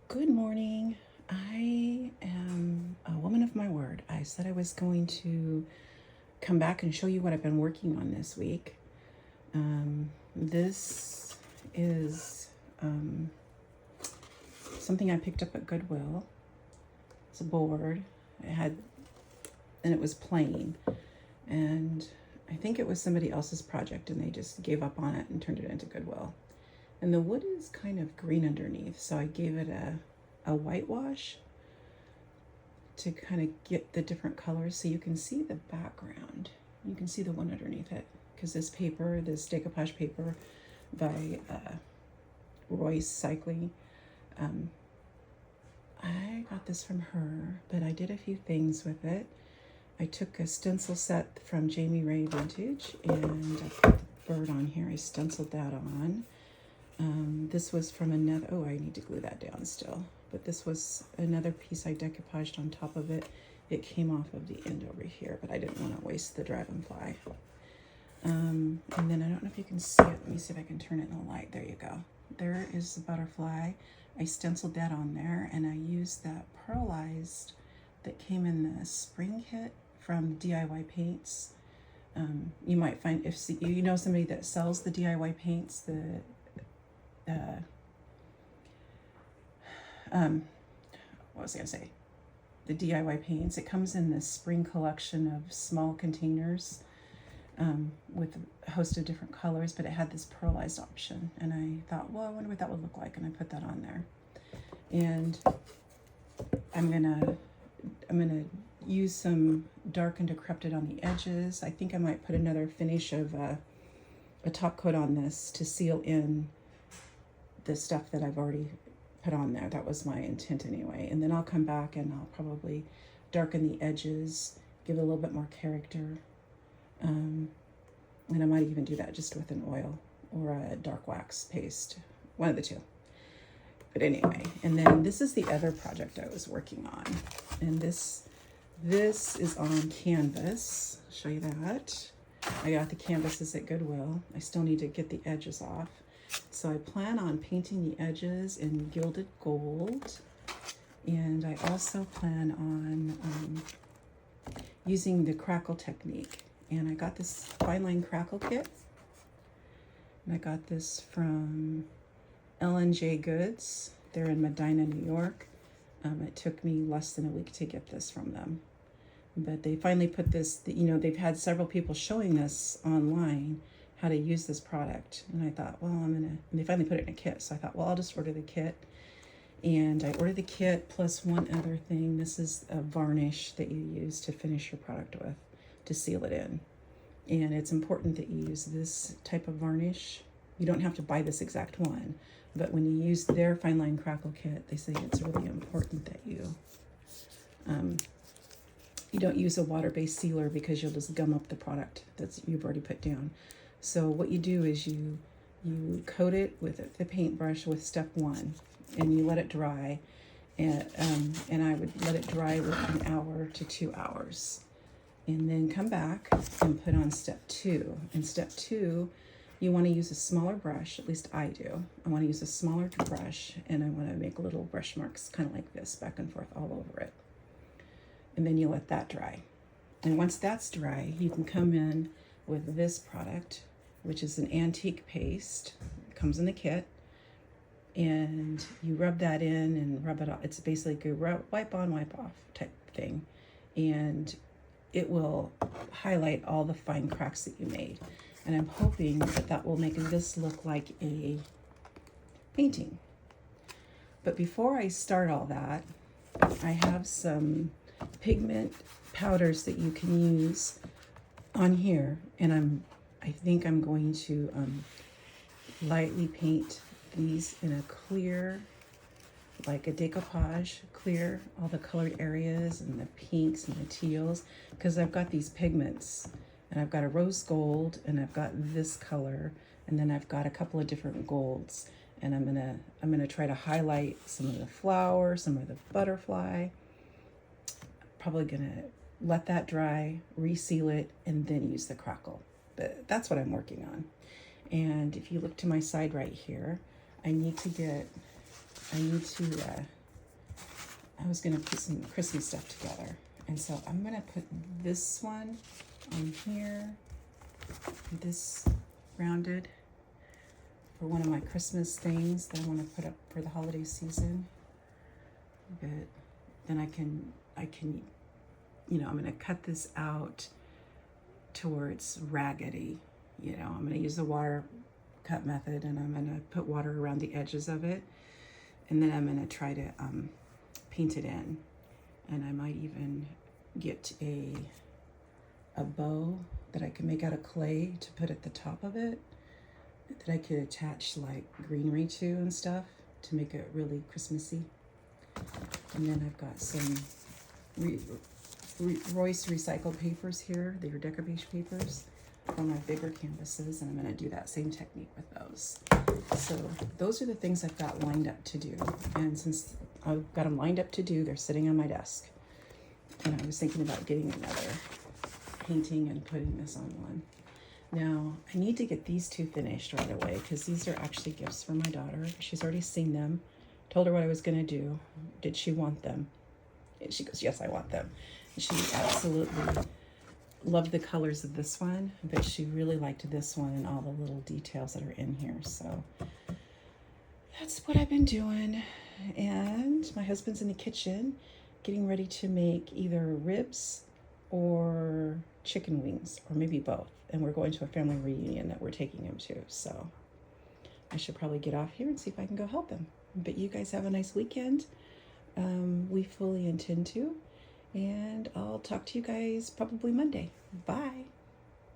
Good morning. I am a woman of my word. I said I was going to come back and show you what I've been working on this week. This is something I picked up at Goodwill. It's a board. And it was plain. And I think it was somebody else's project and they just gave up on it and turned it into Goodwill. And the wood is kind of green underneath, so I gave it a whitewash to kind of get the different colors so you can see the background. You can see the one underneath it, because this paper, this decoupage paper by Royce Cycling, I got this from her, but I did a few things with it. I took a stencil set from Jamie Ray Vintage and I put the bird on here. I stenciled that on. This was from another, oh, I need to glue that down still. But this was another piece I decoupaged on top of it. It came off of the end over here, but I didn't want to waste the dragonfly. And then I don't know if you can see it. Let me see if I can turn it in the light. There you go. There is the butterfly. I stenciled that on there, and I used that pearlized that came in the spring kit from DIY Paints. You might find, if you know somebody that sells the DIY paints, what was I gonna say? The DIY paints. It comes in this spring collection of small containers with a host of different colors, but it had this pearlized option. And I thought, well, I wonder what that would look like, and I put that on there. And I'm gonna use some dark and decrepit on the edges. I think I might put another finish of a top coat on this to seal in the stuff that I've already put on there. That was my intent anyway. And then I'll come back and I'll probably darken the edges, give it a little bit more character. And I might even do that just with an oil or a dark wax paste, one of the two. But anyway, and then this is the other project I was working on. And this is on canvas. I'll show you that. I got the canvases at Goodwill. I still need to get the edges off. So I plan on painting the edges in gilded gold. And I also plan on using the crackle technique. And I got this fine line crackle kit. And I got this from L&J Goods. They're in Medina, New York. It took me less than a week to get this from them. But they finally put this, they've had several people showing this online, how to use this product. And I thought, well, and they finally put it in a kit. So I thought, well, I'll just order the kit. And I ordered the kit plus one other thing. This is a varnish that you use to finish your product with, to seal it in. And it's important that you use this type of varnish. You don't have to buy this exact one, but when you use their fine line crackle kit, they say it's really important that you don't use a water-based sealer, because you'll just gum up the product that you've already put down. So what you do is you coat it with the paintbrush with step one, and you let it dry. And I would let it dry with an hour to 2 hours. And then come back and put on step two. And step two, you want to use a smaller brush, at least I do. I want to use a smaller brush, and I want to make little brush marks kind of like this, back and forth all over it. And then you let that dry. And once that's dry, you can come in with this product, which is an antique paste. It comes in the kit. And you rub that in and rub it off. It's basically a wipe on, wipe off type thing. And it will highlight all the fine cracks that you made. And I'm hoping that will make this look like a painting. But before I start all that, I have some pigment powders that you can use on here. And I think I'm going to lightly paint these in a clear, like a decoupage, clear all the colored areas and the pinks and the teals, because I've got these pigments, and I've got a rose gold, and I've got this color, and then I've got a couple of different golds, and I'm gonna try to highlight some of the flower, some of the butterfly. Probably gonna let that dry, reseal it, and then use the crackle. But that's what I'm working on. And if you look to my side right here, I need to get I need to, I was going to put some Christmas stuff together. And so I'm going to put this one on here, this rounded for one of my Christmas things that I want to put up for the holiday season. But then I can, you know, I'm going to cut this out towards raggedy. You know, I'm going to use the water cut method, and I'm going to put water around the edges of it. And then I'm going to try to paint it in. And I might even get a bow that I can make out of clay to put at the top of it, that I could attach like greenery to and stuff to make it really Christmassy. And then I've got some Royce recycled papers here. They are Decoration papers for my bigger canvases, and I'm going to do that same technique with those. So those are the things I've got lined up to do. And since I've got them lined up to do, they're sitting on my desk. And I was thinking about getting another painting and putting this on one. Now, I need to get these two finished right away because these are actually gifts for my daughter. She's already seen them. Told her what I was going to do. Did she want them? And she goes, yes, I want them. And she absolutely loved the colors of this one, but she really liked this one and all the little details that are in here. So that's what I've been doing. And my husband's in the kitchen getting ready to make either ribs or chicken wings, or maybe both. And we're going to a family reunion that we're taking him to. So I should probably get off here and see if I can go help him. But you guys have a nice weekend. We fully intend to. And I'll talk to you guys probably Monday. Bye.